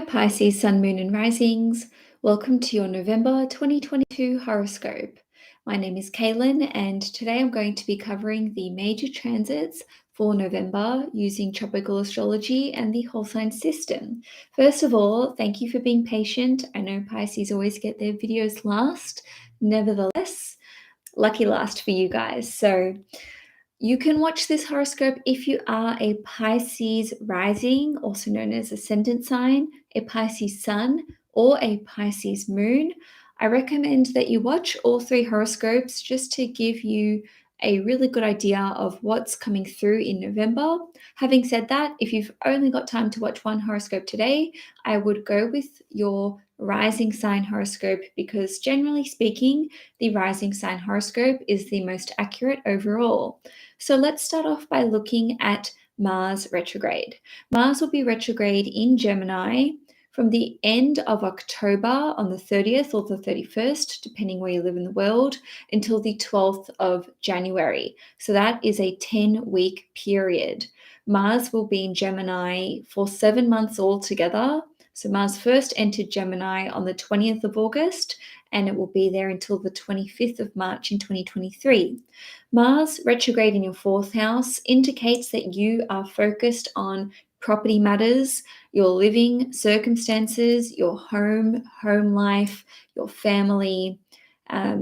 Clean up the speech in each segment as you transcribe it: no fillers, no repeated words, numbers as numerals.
Pisces, Sun, Moon, and Risings. Welcome to your November 2022 horoscope. My name is Cailin, and today I'm going to be covering the major transits for November using tropical astrology and the whole sign system. First of all, thank you for being patient. I know Pisces always get their videos last. Nevertheless, lucky last for you guys. So you can watch this horoscope if you are a Pisces rising, also known as Ascendant sign, a Pisces sun, or a Pisces moon. I recommend that you watch all three horoscopes just to give you a really good idea of what's coming through in November. Having said that, if you've only got time to watch one horoscope today, I would go with your rising sign horoscope because generally speaking, the rising sign horoscope is the most accurate overall. So let's start off by looking at Mars retrograde. Mars will be retrograde in Gemini from the end of October on the 30th or the 31st, depending where you live in the world, until the 12th of January. So that is a 10-week period. Mars will be in Gemini for 7 months altogether. So Mars first entered Gemini on the 20th of August, and it will be there until the 25th of March in 2023. Mars retrograde in your fourth house indicates that you are focused on property matters, your living circumstances, your home life, your family,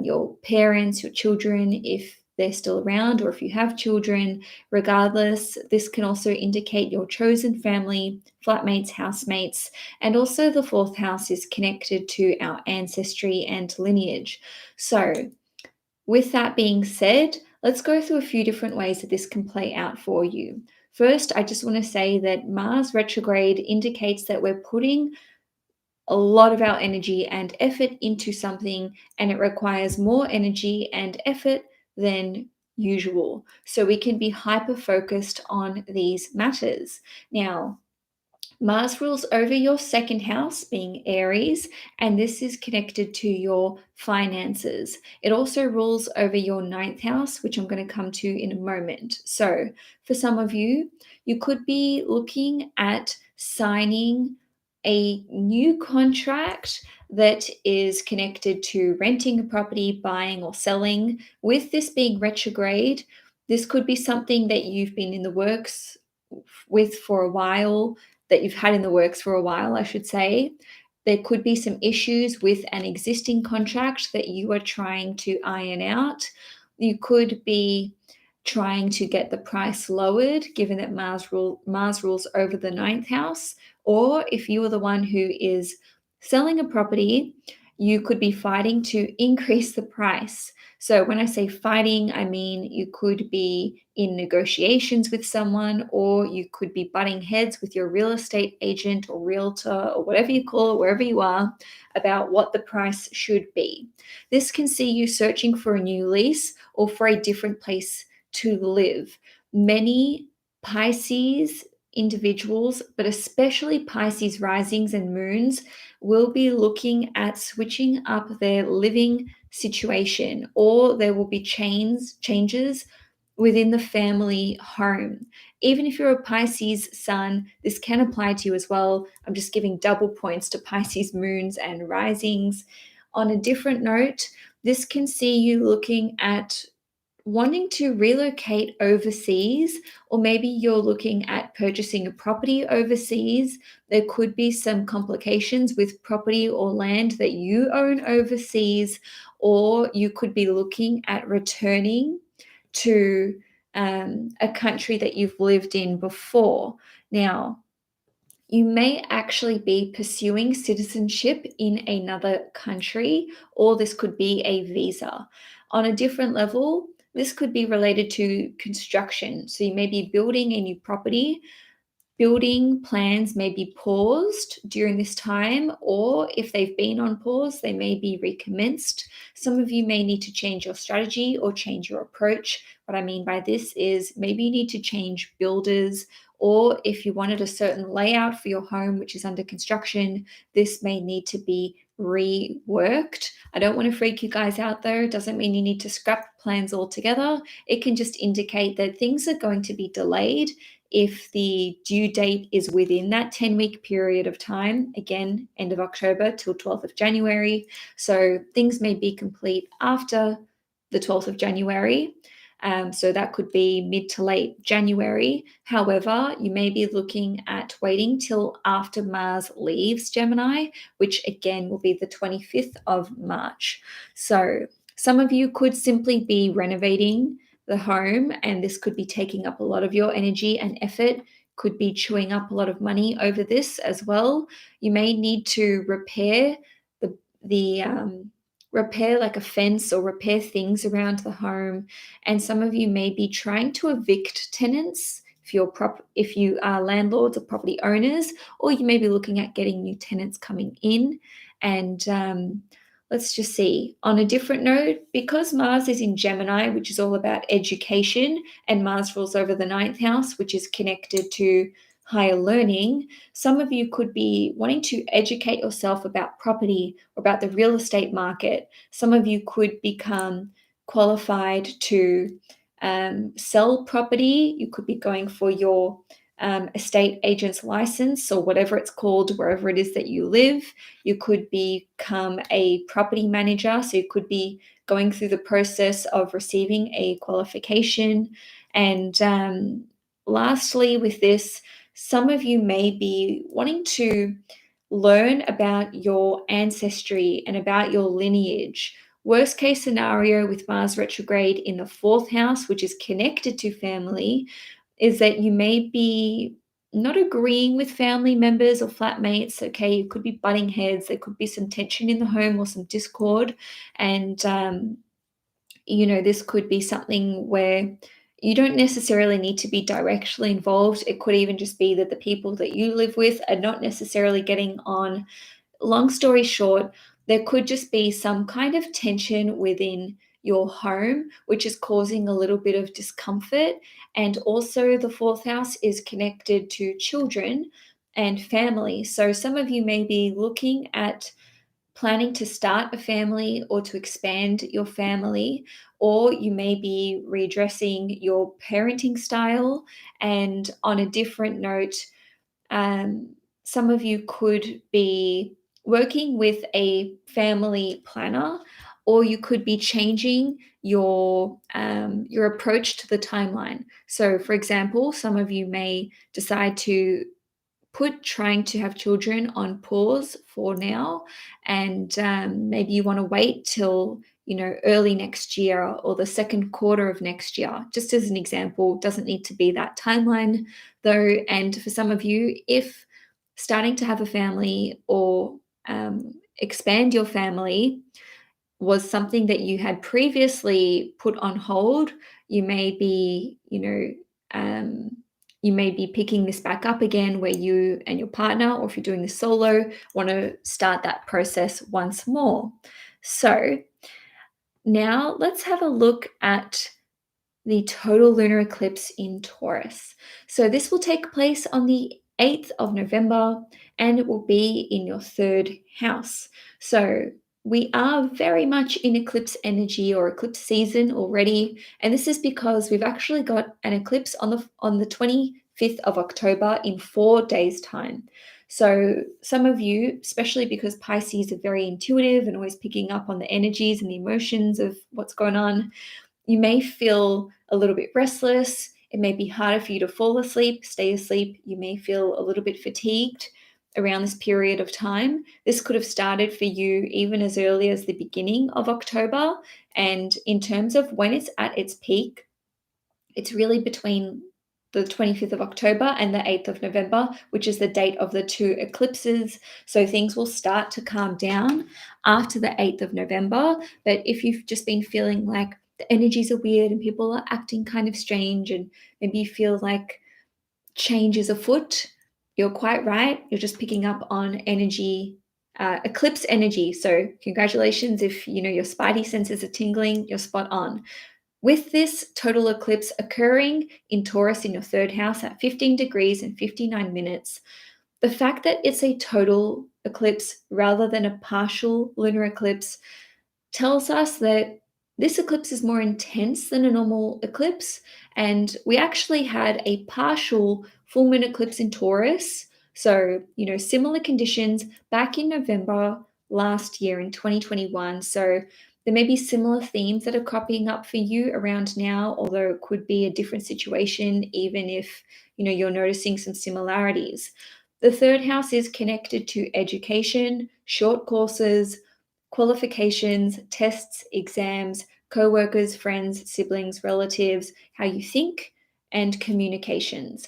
your parents, your children, if they're still around, or if you have children. Regardless, this can also indicate your chosen family, flatmates, housemates, and also the fourth house is connected to our ancestry and lineage. So, with that being said, let's go through a few different ways that this can play out for you. First, I just want to say that Mars retrograde indicates that we're putting a lot of our energy and effort into something, and it requires more energy and effort than usual. So we can be hyper focused on these matters. Now, Mars rules over your second house, being Aries, and this is connected to your finances. It also rules over your ninth house, which I'm going to come to in a moment. So, for some of you, you could be looking at signing a new contract that is connected to renting a property, buying, or selling. With this being retrograde, this could be something that you've been in the works with for a while, that you've had in the works for a while, I should say. There could be some issues with an existing contract that you are trying to iron out. You could be trying to get the price lowered, given that Mars rules over the ninth house. Or if you are the one who is selling a property, you could be fighting to increase the price. So when I say fighting, I mean you could be in negotiations with someone, or you could be butting heads with your real estate agent or realtor or whatever you call it, wherever you are, about what the price should be. This can see you searching for a new lease or for a different place to live. Many Pisces individuals, but especially Pisces risings and moons, will be looking at switching up their living situation, or there will be changes within the family home. Even if you're a Pisces sun, this can apply to you as well. I'm just giving double points to Pisces moons and risings. On a different note, this can see you looking at wanting to relocate overseas, or maybe you're looking at purchasing a property overseas. There could be some complications with property or land that you own overseas, or you could be looking at returning to a country that you've lived in before. Now, you may actually be pursuing citizenship in another country, or this could be a visa. On a different level, this could be related to construction. So you may be building a new property. Building plans may be paused during this time, or if they've been on pause, they may be recommenced. Some of you may need to change your strategy or change your approach. What I mean by this is maybe you need to change builders, or if you wanted a certain layout for your home, which is under construction, this may need to be reworked. I don't want to freak you guys out though. It doesn't mean you need to scrap plans altogether. It can just indicate that things are going to be delayed if the due date is within that 10-week period of time, again, end of October till 12th of January. So things may be complete after the 12th of January. So that could be mid to late January. However, you may be looking at waiting till after Mars leaves Gemini, which again will be the 25th of March. So some of you could simply be renovating the home, and this could be taking up a lot of your energy and effort, could be chewing up a lot of money over this as well. You may need to repair the repair like a fence or repair things around the home, and some of you may be trying to evict tenants if you are landlords or property owners, or you may be looking at getting new tenants coming in. And let's just see. On a different note, because Mars is in Gemini, which is all about education, and Mars rules over the ninth house, which is connected to higher learning, some of you could be wanting to educate yourself about property or about the real estate market. Some of you could become qualified to sell property. You could be going for your estate agent's license or whatever it's called, wherever it is that you live. You could become a property manager. So you could be going through the process of receiving a qualification. And lastly, with this, some of you may be wanting to learn about your ancestry and about your lineage. Worst case scenario with Mars retrograde in the fourth house, which is connected to family, is that you may be not agreeing with family members or flatmates. Okay, you could be butting heads. There could be some tension in the home or some discord. And this could be something where you don't necessarily need to be directly involved. It could even just be that the people that you live with are not necessarily getting on. Long story short, there could just be some kind of tension within your home, which is causing a little bit of discomfort. And also, the fourth house is connected to children and family. So, some of you may be looking at planning to start a family or to expand your family, or you may be redressing your parenting style. And on a different note, some of you could be working with a family planner, or you could be changing your approach to the timeline. So, for example, some of you may decide to put trying to have children on pause for now, and maybe you want to wait till early next year or the second quarter of next year, just as an example. Doesn't need to be that timeline though. And for some of you, if starting to have a family or expand your family was something that you had previously put on hold, you may be you may be picking this back up again, where you and your partner, or if you're doing this solo, want to start that process once more. So now let's have a look at the total lunar eclipse in Taurus. So this will take place on the 8th of November, and it will be in your third house. So we are very much in eclipse energy or eclipse season already, and this is because we've actually got an eclipse on the 25th of October in 4 days' time. So some of you, especially because Pisces are very intuitive and always picking up on the energies and the emotions of what's going on, you may feel a little bit restless. It may be harder for you to fall asleep, stay asleep. You may feel a little bit fatigued around this period of time. This could have started for you even as early as the beginning of October. And in terms of when it's at its peak, it's really between the 25th of October and the 8th of November, which is the date of the two eclipses. So things will start to calm down after the 8th of November. But if you've just been feeling like the energies are weird and people are acting kind of strange, and maybe you feel like change is afoot, you're quite right. You're just picking up on energy, eclipse energy. So congratulations if your spidey senses are tingling, you're spot on. With this total eclipse occurring in Taurus in your third house at 15 degrees and 59 minutes, the fact that it's a total eclipse rather than a partial lunar eclipse tells us that This eclipse is more intense than a normal eclipse, and we actually had a partial full moon eclipse in Taurus. So, similar conditions back in November last year in 2021. So, there may be similar themes that are cropping up for you around now, although it could be a different situation, even if you're noticing some similarities. The third house is connected to education, short courses, qualifications, tests, exams, co-workers, friends, siblings, relatives, how you think, and communications.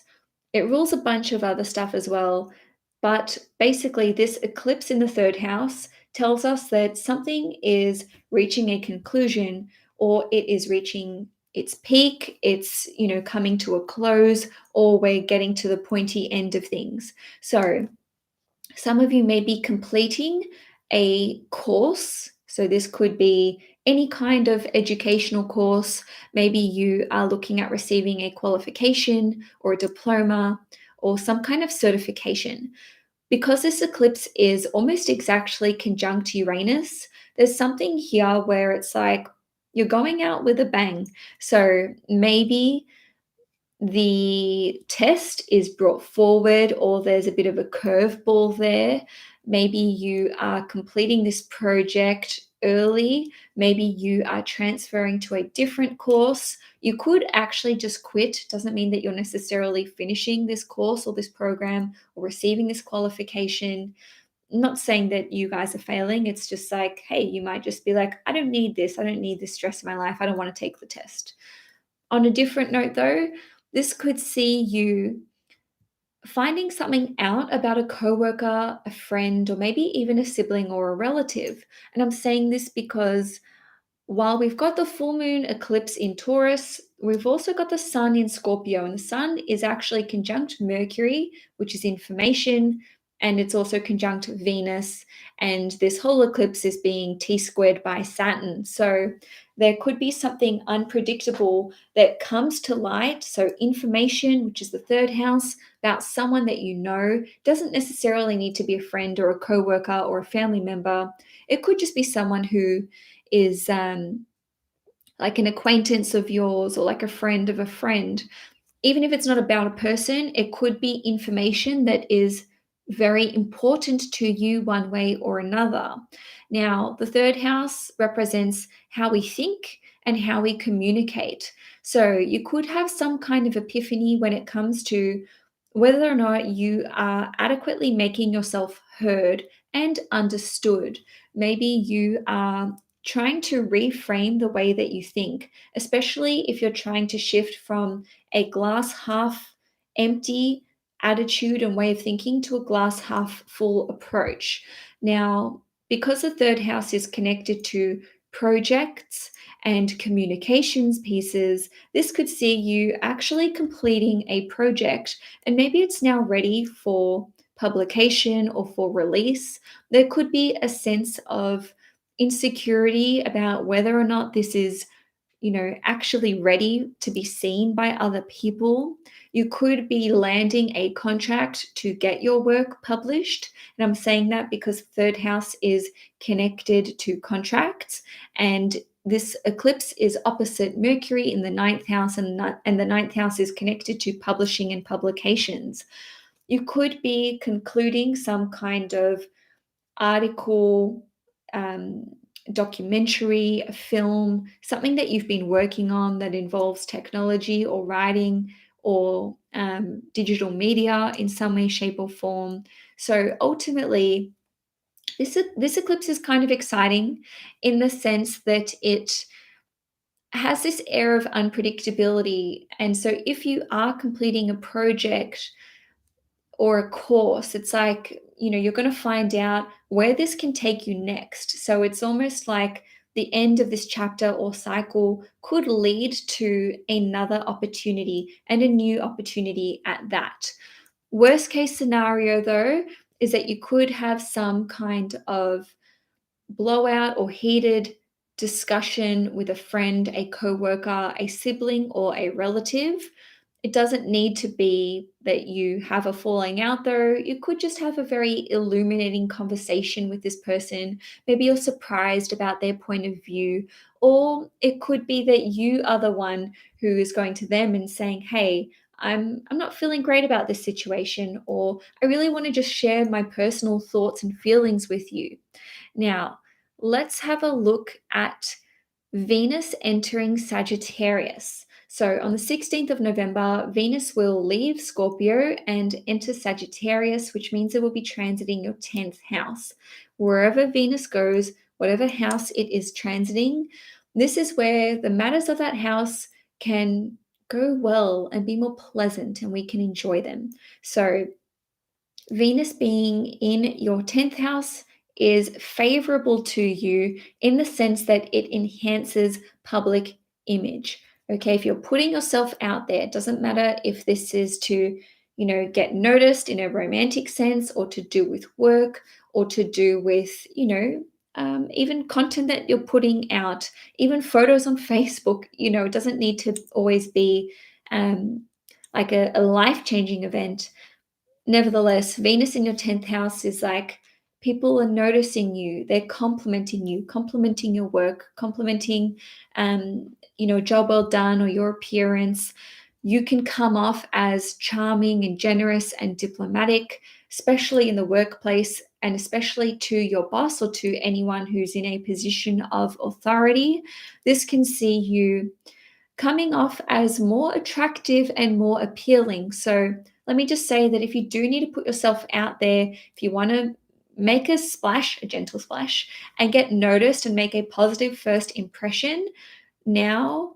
It rules a bunch of other stuff as well, but basically this eclipse in the third house tells us that something is reaching a conclusion, or it is reaching its peak, it's coming to a close, or we're getting to the pointy end of things. So some of you may be completing a course. So, this could be any kind of educational course. Maybe you are looking at receiving a qualification or a diploma or some kind of certification. Because this eclipse is almost exactly conjunct Uranus, there's something here where it's like you're going out with a bang. So, maybe the test is brought forward, or there's a bit of a curveball there. Maybe you are completing this project early. Maybe you are transferring to a different course. You could actually just quit. Doesn't mean that you're necessarily finishing this course or this program or receiving this qualification. Not saying that you guys are failing. It's just like, hey, you might just be like, I don't need this. I don't need this stress in my life. I don't want to take the test. On a different note, though, this could see you finding something out about a coworker, a friend, or maybe even a sibling or a relative. And I'm saying this because while we've got the full moon eclipse in Taurus, we've also got the sun in Scorpio, and the sun is actually conjunct Mercury, which is information, and it's also conjunct Venus. And this whole eclipse is being T-squared by Saturn. So there could be something unpredictable that comes to light. So information, which is the third house, about someone that you know, doesn't necessarily need to be a friend or a coworker or a family member. It could just be someone who is like an acquaintance of yours or like a friend of a friend. Even if it's not about a person, it could be information that is very important to you one way or another. Now, the third house represents how we think and how we communicate. So you could have some kind of epiphany when it comes to whether or not you are adequately making yourself heard and understood. Maybe you are trying to reframe the way that you think, especially if you're trying to shift from a glass half empty attitude and way of thinking to a glass half full approach. Now, because the third house is connected to projects and communications pieces, this could see you actually completing a project, and maybe it's now ready for publication or for release. There could be a sense of insecurity about whether or not this is actually ready to be seen by other people. You could be landing a contract to get your work published. And I'm saying that because third house is connected to contracts. And this eclipse is opposite Mercury in the ninth house, and the ninth house is connected to publishing and publications. You could be concluding some kind of article, um, documentary, a film, something that you've been working on that involves technology or writing or digital media in some way, shape, or form. So ultimately, this eclipse is kind of exciting in the sense that it has this air of unpredictability. And so if you are completing a project or a course, it's like, you're going to find out where this can take you next. So it's almost like the end of this chapter or cycle could lead to another opportunity and a new opportunity at that. Worst case scenario, though, is that you could have some kind of blowout or heated discussion with a friend, a coworker, a sibling, or a relative. It doesn't need to be that you have a falling out, though. You could just have a very illuminating conversation with this person. Maybe you're surprised about their point of view, or it could be that you are the one who is going to them and saying, "Hey, I'm not feeling great about this situation," or "I really want to just share my personal thoughts and feelings with you." Now, let's have a look at Venus entering Sagittarius. So on the 16th of November, Venus will leave Scorpio and enter Sagittarius, which means it will be transiting your 10th house. Wherever Venus goes, whatever house it is transiting, this is where the matters of that house can go well and be more pleasant and we can enjoy them. So Venus being in your 10th house is favorable to you in the sense that it enhances public image. Okay, if you're putting yourself out there, it doesn't matter if this is to, get noticed in a romantic sense or to do with work or to do with, even content that you're putting out, even photos on Facebook, it doesn't need to always be like a life changing event. Nevertheless, Venus in your 10th house is like people are noticing you, they're complimenting you, complimenting your work, complimenting, job well done or your appearance. You can come off as charming and generous and diplomatic, especially in the workplace and especially to your boss or to anyone who's in a position of authority. This can see you coming off as more attractive and more appealing. So let me just say that if you do need to put yourself out there, if you want to make a splash, a gentle splash, and get noticed and make a positive first impression, now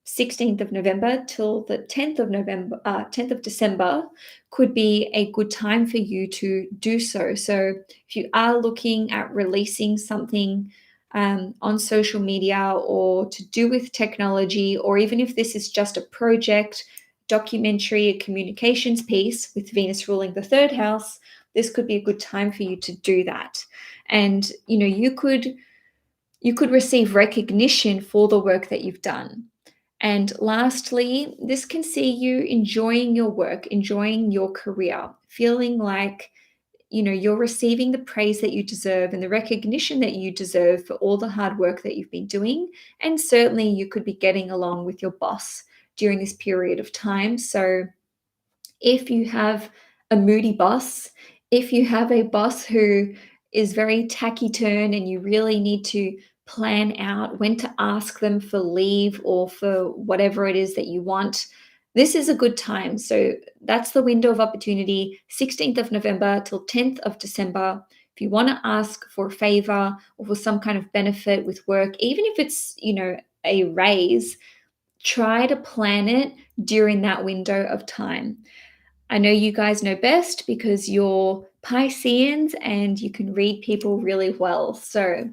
16th of November till the 10th of December could be a good time for you to do so. So if you are looking at releasing something on social media or to do with technology, or even if this is just a project, documentary, a communications piece with Venus ruling the third house, this could be a good time for you to do that. And you could receive recognition for the work that you've done. And lastly, this can see you enjoying your work, enjoying your career, feeling like you're receiving the praise that you deserve and the recognition that you deserve for all the hard work that you've been doing. And certainly you could be getting along with your boss during this period of time. So if you have a moody boss, if you have a boss who is very taciturn and you really need to plan out when to ask them for leave or for whatever it is that you want, this is a good time. So that's the window of opportunity, 16th of November till 10th of December. If you want to ask for a favor or for some kind of benefit with work, even if it's, a raise, try to plan it during that window of time. I know you guys know best because you're Pisceans and you can read people really well. So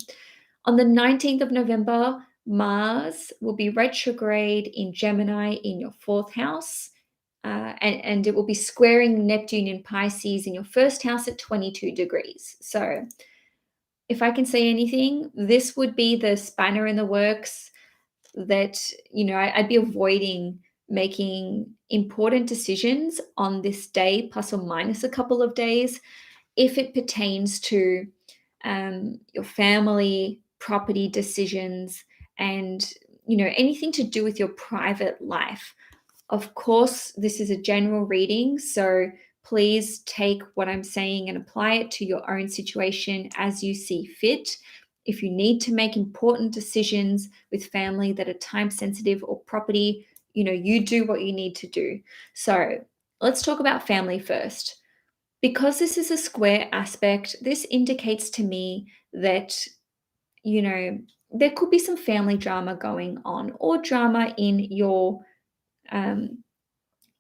on the 19th of November, Mars will be retrograde in Gemini in your fourth house. And it will be squaring Neptune in Pisces in your first house at 22 degrees. So if I can say anything, this would be the spanner in the works that, I'd be avoiding making important decisions on this day, plus or minus a couple of days, if it pertains to your family, property decisions, and, anything to do with your private life. Of course, this is a general reading, so please take what I'm saying and apply it to your own situation as you see fit. If you need to make important decisions with family that are time sensitive or property, you do what you need to do. So let's talk about family first. Because this is a square aspect, this indicates to me that, there could be some family drama going on or drama um,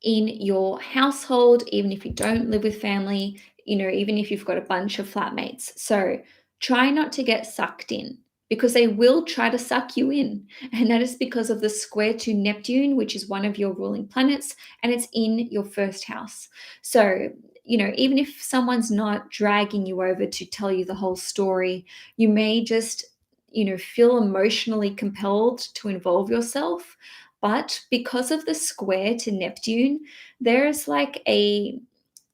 in your household, even if you don't live with family, even if you've got a bunch of flatmates. So try not to get sucked in because they will try to suck you in. And that is because of the square to Neptune, which is one of your ruling planets, and it's in your first house. So, even if someone's not dragging you over to tell you the whole story, you may just, feel emotionally compelled to involve yourself But because of the square to Neptune, there's like a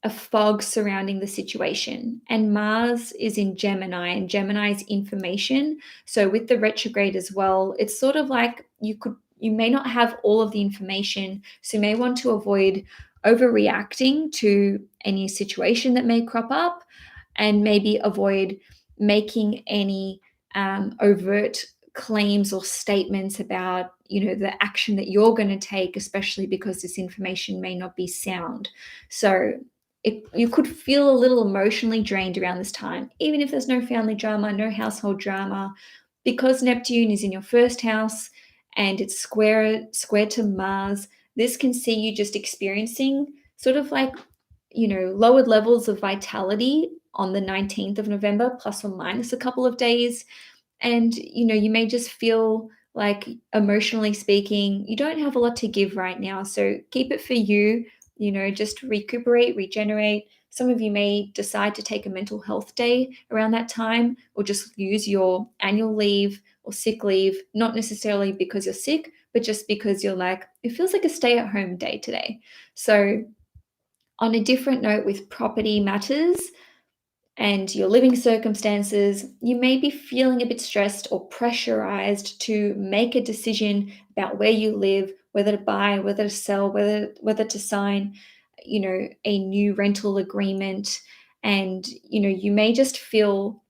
fog surrounding the situation. And Mars is in Gemini, and Gemini is information. So with the retrograde as well, it's sort of like you may not have all of the information, so you may want to avoid overreacting to any situation that may crop up, and maybe avoid making any overt claims or statements about the action that you're going to take, especially because this information may not be sound. So you could feel a little emotionally drained around this time, even if there's no family drama, no household drama, because Neptune is in your first house and it's square to Mars. This can see you just experiencing sort of like lowered levels of vitality on the 19th of November, plus or minus a couple of days. And you may just feel like, emotionally speaking, you don't have a lot to give right now, so keep it for you. Just recuperate, regenerate. Some of you may decide to take a mental health day around that time, or just use your annual leave or sick leave, not necessarily because you're sick, but just because you're like, it feels like a stay-at-home day today. So on a different note, with property matters and your living circumstances, you may be feeling a bit stressed or pressurized to make a decision about where you live, whether to buy, whether to sell, whether to sign, a new rental agreement. And, you may just feel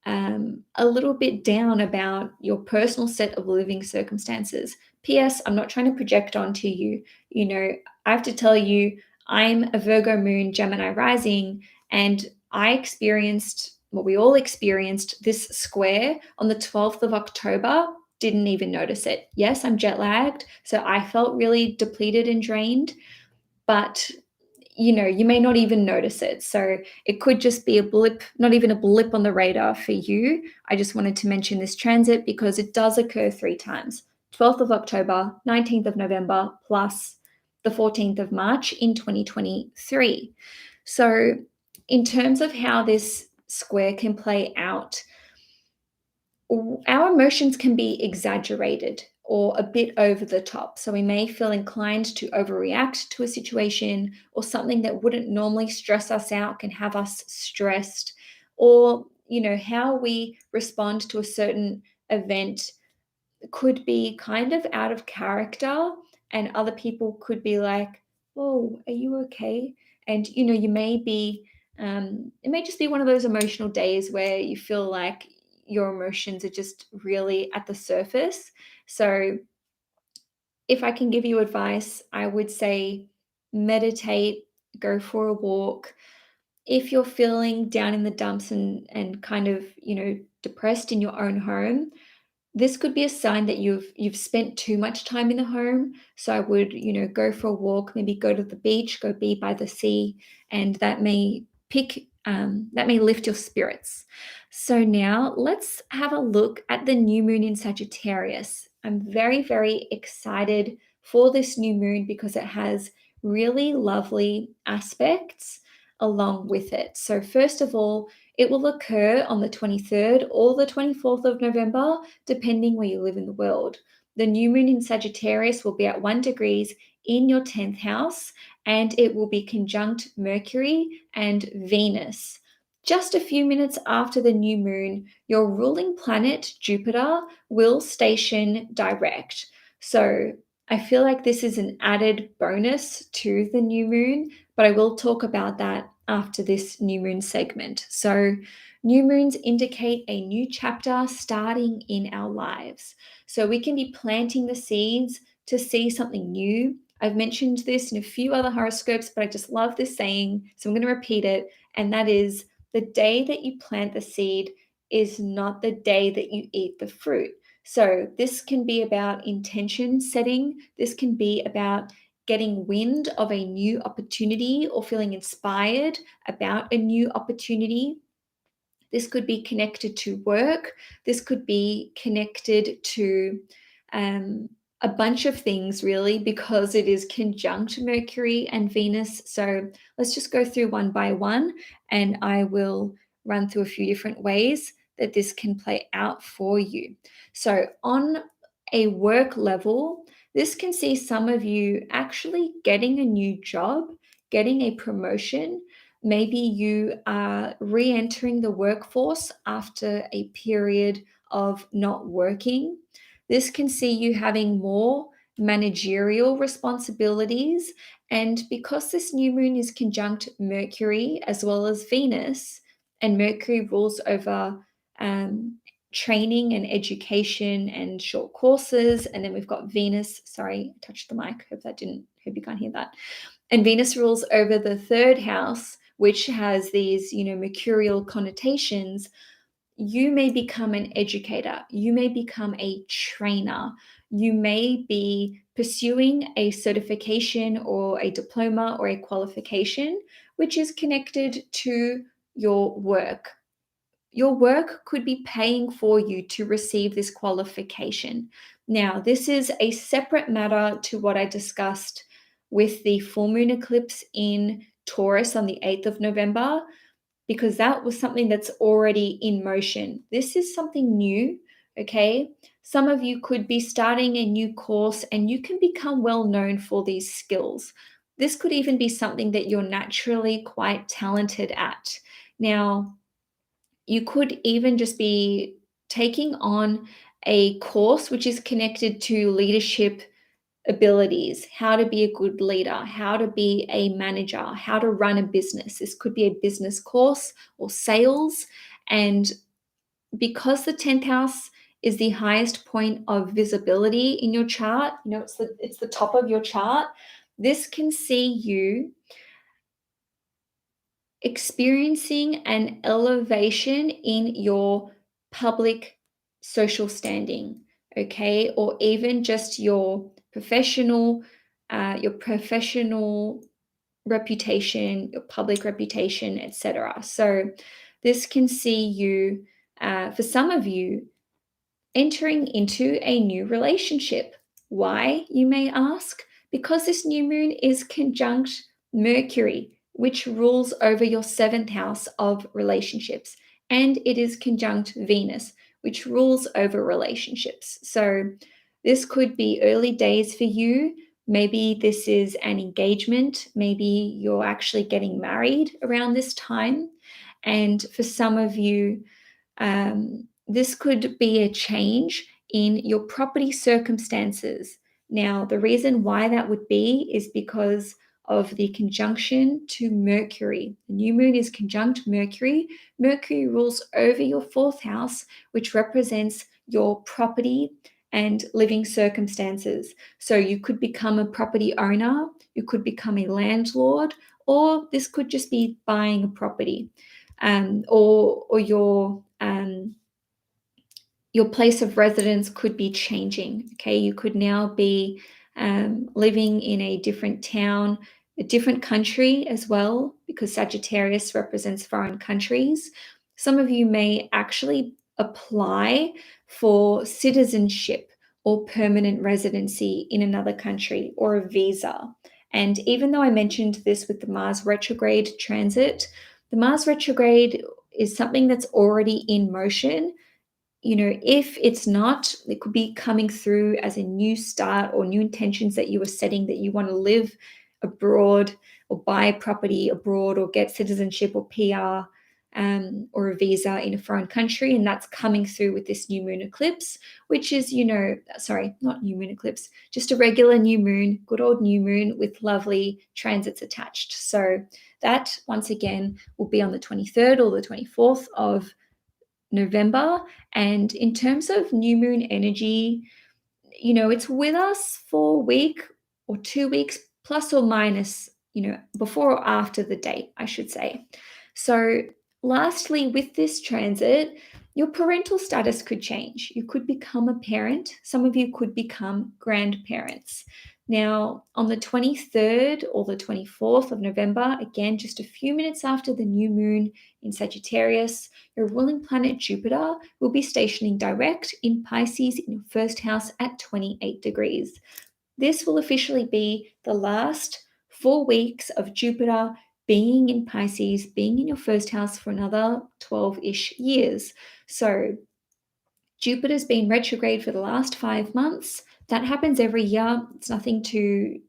a little bit down about your personal set of living circumstances. P.S. I'm not trying to project onto you. I have to tell you, I'm a Virgo moon, Gemini rising, and I experienced what we all experienced, this square on the 12th of October. Didn't even notice it. Yes, I'm jet lagged, so I felt really depleted and drained, but you may not even notice it. So it could just be a blip, not even a blip on the radar for you. I just wanted to mention this transit because it does occur 3 times: 12th of October, 19th of November, plus the 14th of March in 2023. So in terms of how this square can play out, our emotions can be exaggerated or a bit over the top. So we may feel inclined to overreact to a situation, or something that wouldn't normally stress us out can have us stressed. Or, how we respond to a certain event could be kind of out of character, and other people could be like, "Oh, are you okay?" And, you may be, it may just be one of those emotional days where you feel like your emotions are just really at the surface. So if I can give you advice, I would say meditate, go for a walk. If you're feeling down in the dumps and kind of, depressed in your own home, this could be a sign that you've spent too much time in the home. So I would, go for a walk, maybe go to the beach, go be by the sea, and that may lift your spirits. So now let's have a look at the new moon in Sagittarius. I'm very, very excited for this new moon because it has really lovely aspects along with it. So first of all, it will occur on the 23rd or the 24th of November, depending where you live in the world. The new moon in Sagittarius will be at 1 degrees in your 10th house, and it will be conjunct Mercury and Venus. Just a few minutes after the new moon, your ruling planet, Jupiter, will station direct. So I feel like this is an added bonus to the new moon, but I will talk about that after this new moon segment. So new moons indicate a new chapter starting in our lives. So we can be planting the seeds to see something new. I've mentioned this in a few other horoscopes, but I just love this saying, so I'm going to repeat it, and that is, the day that you plant the seed is not the day that you eat the fruit. So this can be about intention setting. This can be about getting wind of a new opportunity or feeling inspired about a new opportunity. This could be connected to work. This could be connected to a bunch of things, really, because it is conjunct Mercury and Venus. So let's just go through one by one, and I will run through a few different ways that this can play out for you. So on a work level, This can see some of you actually getting a new job, getting a promotion. Maybe you are re-entering the workforce after a period of not working. This can see you having more managerial responsibilities. And because this new moon is conjunct Mercury as well as Venus, and Mercury rules over training and education and short courses. And then we've got Venus. Sorry, I touched the mic. Hope you can't hear that. And Venus rules over the third house, which has these, mercurial connotations. You may become an educator. You may become a trainer. You may be pursuing a certification or a diploma or a qualification, which is connected to your work. Your work could be paying for you to receive this qualification. Now, this is a separate matter to what I discussed with the full moon eclipse in Taurus on the 8th of November, because that was something that's already in motion. This is something new, okay? Some of you could be starting a new course and you can become well known for these skills. This could even be something that you're naturally quite talented at. Now, you could even just be taking on a course which is connected to leadership abilities, how to be a good leader, how to be a manager, how to run a business. This could be a business course or sales. And because the 10th house is the highest point of visibility in your chart, it's the top of your chart, this can see you experiencing an elevation in your public social standing, okay, or even just your professional reputation, your public reputation, etc. So this can see you, for some of you, entering into a new relationship. Why, you may ask? Because this new moon is conjunct Mercury, which rules over your 7th house of relationships, and it is conjunct Venus, which rules over relationships. So this could be early days for you. Maybe this is an engagement. Maybe you're actually getting married around this time. And for some of you, this could be a change in your property circumstances. Now, the reason why that would be is because of the conjunction to Mercury. The new moon is conjunct Mercury. Mercury rules over your 4th house, which represents your property and living circumstances. So you could become a property owner, you could become a landlord, or this could just be buying a property, or your place of residence could be changing. Okay, you could now be living in a different town, a different country as well, because Sagittarius represents foreign countries. Some of you may actually apply for citizenship or permanent residency in another country or a visa. And even though I mentioned this with the Mars retrograde transit, the Mars retrograde is something that's already in motion. If it's not, it could be coming through as a new start or new intentions that you are setting, that you want to live abroad or buy property abroad or get citizenship or PR or a visa in a foreign country. And that's coming through with this new moon eclipse, which is, sorry, not new moon eclipse, just a regular new moon, good old new moon with lovely transits attached. So that, once again, will be on the 23rd or the 24th of November. And in terms of new moon energy, it's with us for a week or 2 weeks, plus or minus, before or after the date, I should say. So lastly, with this transit, your parental status could change. You could become a parent. Some of you could become grandparents. Now, on the 23rd or the 24th of November, again, just a few minutes after the new moon in Sagittarius, your ruling planet Jupiter will be stationing direct in Pisces in your 1st house at 28 degrees. This will officially be the last 4 weeks of Jupiter being in Pisces, being in your 1st house for another 12-ish years. So Jupiter's been retrograde for the last 5 months. That happens every year. It's nothing to,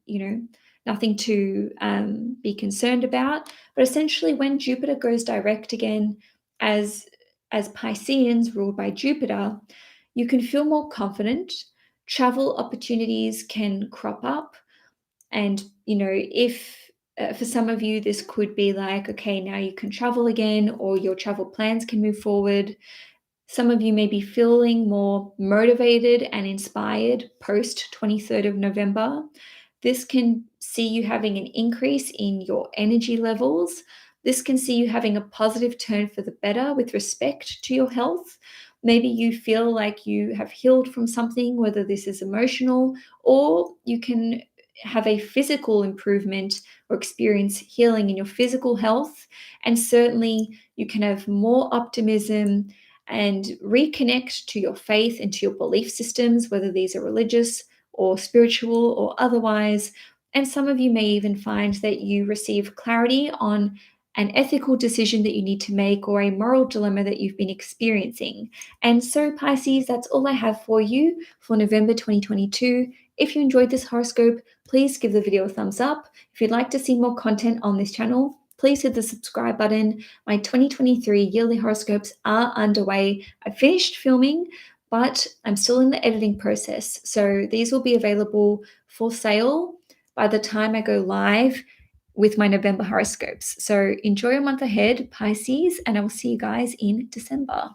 nothing to be concerned about. But essentially, when Jupiter goes direct again, as Pisceans ruled by Jupiter, you can feel more confident. Travel opportunities can crop up, and if for some of you this could be like, okay, now you can travel again, or your travel plans can move forward. Some of you may be feeling more motivated and inspired post 23rd of November. This can see you having an increase in your energy levels. This can see you having a positive turn for the better with respect to your health. Maybe you feel like you have healed from something, whether this is emotional, or you can have a physical improvement or experience healing in your physical health. And certainly you can have more optimism and reconnect to your faith and to your belief systems, whether these are religious or spiritual or otherwise. And some of you may even find that you receive clarity on an ethical decision that you need to make or a moral dilemma that you've been experiencing. And so, Pisces, that's all I have for you for November 2022. If you enjoyed this horoscope, please give the video a thumbs up. If you'd like to see more content on this channel, please hit the subscribe button. My 2023 yearly horoscopes are underway. I finished filming, but I'm still in the editing process. So these will be available for sale by the time I go live with my November horoscopes. So enjoy your month ahead, Pisces, and I will see you guys in December.